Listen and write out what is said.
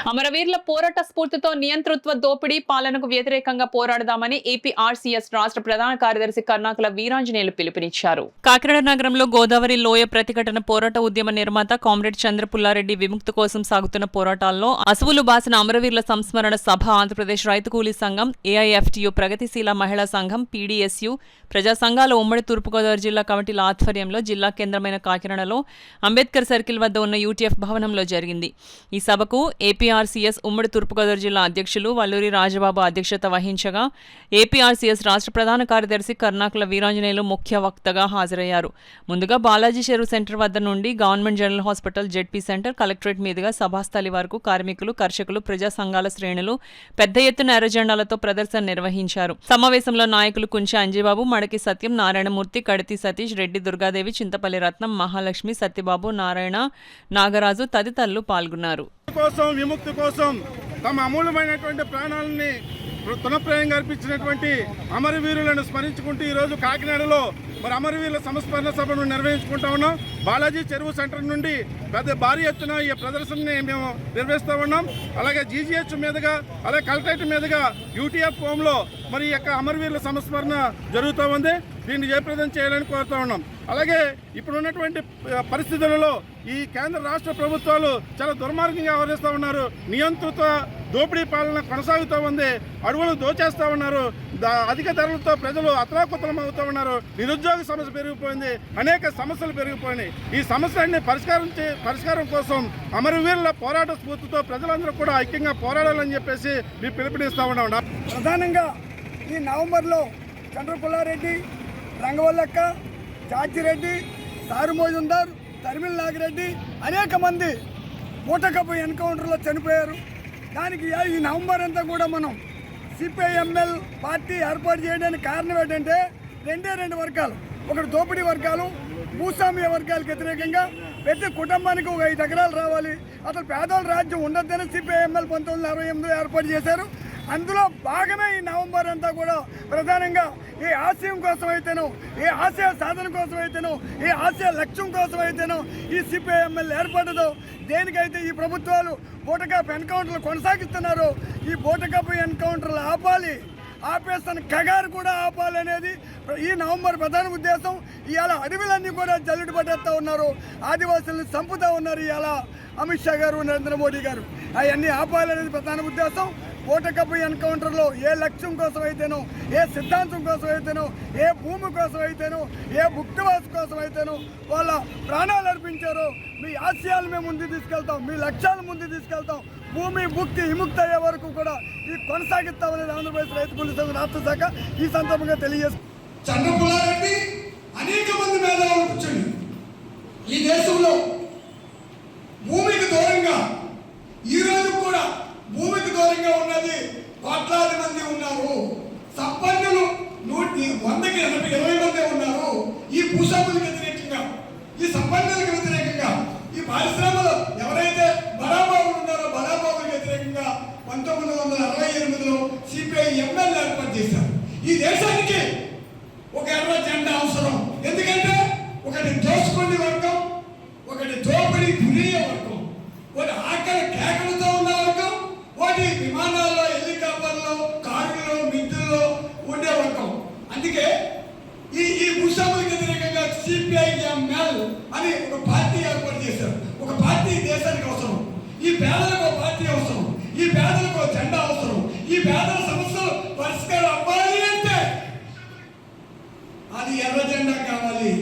అమరవీరుల పోరాట స్ఫూర్తితో నియంతృత్వ దోపిడీ పాలనకు వ్యతిరేకంగా పోరాడదామని ఏపీఆర్సీఎస్ రాష్ట్ర ప్రధాన కార్యదర్శి కర్ణాకుల వీరాంజనేయులు పిలుపునిచ్చారు. కాకినాడ నగరంలో గోదావరి లోయ ప్రతిఘటన పోరాట ఉద్యమ నిర్మాత కామ్రేడ్ చంద్రపుల్లారెడ్డి విముక్తి కోసం సాగుతున్న పోరాటాల్లో అసువులు బాసిన అమరవీరుల సంస్మరణ సభ ఆంధ్రప్రదేశ్ రైతు కూలీ సంఘం, ఏఐఎఫ్టీయూ, ప్రగతిశీల మహిళా సంఘం, పీడీఎస్యూ, ప్రజా సంఘాల ఉమ్మడి తూర్పుగోదావరి జిల్లా కమిటీల ఆధ్వర్యంలో జిల్లా కేంద్రమైన కాకినాడలో అంబేద్కర్ సర్కిల్ వద్ద ఉన్న యూటీఎఫ్ భవనంలో జరిగింది. ఈ సభకు ఏపీఆర్సీఎస్ ఉమ్మడి తూర్పుగోదావరి జిల్లా అధ్యక్షులు వల్లూరి రాజబాబు అధ్యక్షత వహించగా ఏపీఆర్సీఎస్ రాష్ట్ర ప్రధాన కార్యదర్శి కర్ణాకుల వీరాంజనేయులు ముఖ్య వక్తగా హాజరయ్యారు. ముందుగా బాలాజీ చెరువు సెంటర్ వద్ద నుండి government general hospital, ZP centre, collectorate మీదుగా సభాస్థలి వరకు కార్మికులు, కర్షకులు, ప్రజా సంఘాల శ్రేణులు పెద్ద ఎత్తున ఎర్రజెండాలతో ప్రదర్శన నిర్వహించారు. సమావేశంలో నాయకులు కుంచె అంజిబాబు, మడకి సత్యం, నారాయణమూర్తి, కడితి సతీష్, రెడ్డి దుర్గాదేవి, చింతపల్లి రత్నం, మహాలక్ష్మి, సత్యబాబు, నారాయణ, నాగరాజు తదితరులు పాల్గొన్నారు. విముక్తి కోసం తమ అమూల్యమైనటువంటి ప్రాణాలని తునప్రాయంగా అర్పించినటువంటి అమరవీరులను స్మరించుకుంటూ ఈరోజు కాకినాడలో మరి అమరవీరుల సంస్మరణ సభను నిర్వహించుకుంటా ఉన్నాం. బాలాజీ చెరువు సెంటర్ నుండి పెద్ద భారీ ఎత్తున ఈ ప్రదర్శనని మేము నిర్వహిస్తూ ఉన్నాం. అలాగే జీజీహెచ్ మీదుగా, అలాగే కలెక్టరేట్ మీదుగా యూటీఎఫ్ హోమ్లో మరి ఈ యొక్క అమరవీరుల సంస్మరణ జరుగుతూ ఉంది. దీన్ని జయప్రదం చేయాలని కోరుతూ ఉన్నాం. అలాగే ఇప్పుడు ఉన్నటువంటి పరిస్థితులలో ఈ కేంద్ర రాష్ట్ర ప్రభుత్వాలు చాలా దుర్మార్గంగా వ్యవహరిస్తూ ఉన్నారు. నియంత్రిత దోపిడీ పాలన కొనసాగుతూ ఉంది. అడవులు దోచేస్తూ ఉన్నారు. అధిక ధరలతో ప్రజలు అతలాకుతలం అవుతూ ఉన్నారు. నిరుద్యోగ సమస్య పెరిగిపోయింది. అనేక సమస్యలు పెరిగిపోయినాయి. ఈ సమస్యలన్నీ పరిష్కారం కోసం అమరవీరుల పోరాట స్ఫూర్తితో ప్రజలందరూ కూడా ఐక్యంగా పోరాడాలని చెప్పేసి మేము పిలుపునిస్తూ ఉన్నాం. ప్రధానంగా ఈ నవంబర్లో చంద్రపుల్లారెడ్డి, రంగవల్లక్క, చాచిరెడ్డి, సారు మోజుందార్, తరిమిల్ నాగిరెడ్డి అనేక మంది మూటకప్పు ఎన్కౌంటర్లో చనిపోయారు. దానికి ఈ నవంబర్ అంతా కూడా మనం సిపిఐఎంఎల్ పార్టీ ఏర్పాటు చేయడానికి కారణం ఏంటంటే రెండు వర్గాలు. ఒకటి దోపిడీ వర్గాలు, భూస్వామ్య వర్గాలకు వ్యతిరేకంగా ప్రతి కుటుంబానికి ఒక 5 ఎకరాలు రావాలి, అసలు పేదోళ్ళ రాజ్యం ఉండొద్దని సిపిఐఎంఎల్ 1968 ఏర్పాటు చేశారు. అందులో భాగమే ఈ నవంబర్ అంతా కూడా ప్రధానంగా ఏ ఆశయం కోసం అయితేనో, ఏ ఆశయ సాధన కోసం అయితేనో, ఏ ఆశయ లక్ష్యం కోసం అయితేనో ఈ సిపిఐఎంఎల్ ఏర్పడదో, దేనికైతే ఈ ప్రభుత్వాలు బూటకపు ఎన్కౌంటర్లు కొనసాగిస్తున్నారో ఈ బూటకపు ఎన్కౌంటర్లు ఆపేస్తున్న కగారు కూడా ఆపాలనేది ఈ నవంబర్ ప్రధాన ఉద్దేశం. ఇవాళ అడవులన్నీ కూడా జల్లుడు పట్టేస్తూ ఉన్నారు, ఆదివాసులను చంపుతూ ఉన్నారు. ఇవాళ అమిత్ షా గారు, నరేంద్ర మోడీ గారు అవన్నీ ఆపాలనేది ప్రధాన ఉద్దేశం. బూటకపు ఎన్కౌంటర్లో ఏ లక్ష్యం కోసం అయితేనో, ఏ సిద్ధాంతం కోసం అయితేనో, ఏ భూమి కోసం అయితేనో, ఏ భుక్తివాసు కోసం అయితేనో వాళ్ళ ప్రాణాలు అర్పించారో మీ ఆశయాలు మేము ముందు తీసుకెళ్తాం, మీ లక్ష్యాలు ముందు తీసుకెళ్తాం. భూమి భుక్తి విముక్తి అయ్యే వరకు కూడా ఈ కొనసాగిస్తామనేది ఆంధ్రప్రదేశ్ రైతు కూలీ సంఘం రాష్ట్ర శాఖ ఈ సందర్భంగా తెలియజేస్తుంది. చంద్రపుల్లారెడ్డి అనేక మంది మేధావులు కూర్చొని ఈ దేశంలో భూమికి దూరంగా ఈరోజు కూడా భూమికి దూరంగా ఉన్నది కోట్లాది మంది ఉన్నారు. సంపన్నులు 100కి 20 మంది ఉన్నారు. ఈ భూస్వాములకు వ్యతిరేకంగా, ఈ సంపన్నులకు వ్యతిరేకంగా, ఈ పారిశ్రమలు ఎవరైతే బడాబాబులు ఉన్నారో బడాబాబులకు వ్యతిరేకంగా 1968లో సిపిఐఎంఎల్ ఏర్పాటు చేశారు. ఈ దేశానికి ఒక ఎర్ర జెండా అవసరం. ఎందుకంటే ఒకటి దోసుకునే వర్గం, ఒకటి దోపిడీ గురయ్యే వర్గం, ఒకటి ఆకలి కేకలతో ఉన్న వర్గం, ఒకటి విమానాల్లో, హెలికాప్టర్లో, కారులో, మిద్దుల్లో ఉండే వర్గం. అందుకే ఈ భూస్వాములకు వ్యతిరేకంగా సిపిఐఎంఎల్ అని ఒక పార్టీ ఏర్పాటు చేశారు. ఒక పార్టీ దేశానికి అవసరం. ఈ పేదలకు ఒక పార్టీ అవసరం. ఈ పేదలకు ఒక జెండా అవసరం. ఈ పేదల సమస్యలు పరిష్కారం అవ్వాలి అంటే అది ఎర్ర జెండా కావాలి.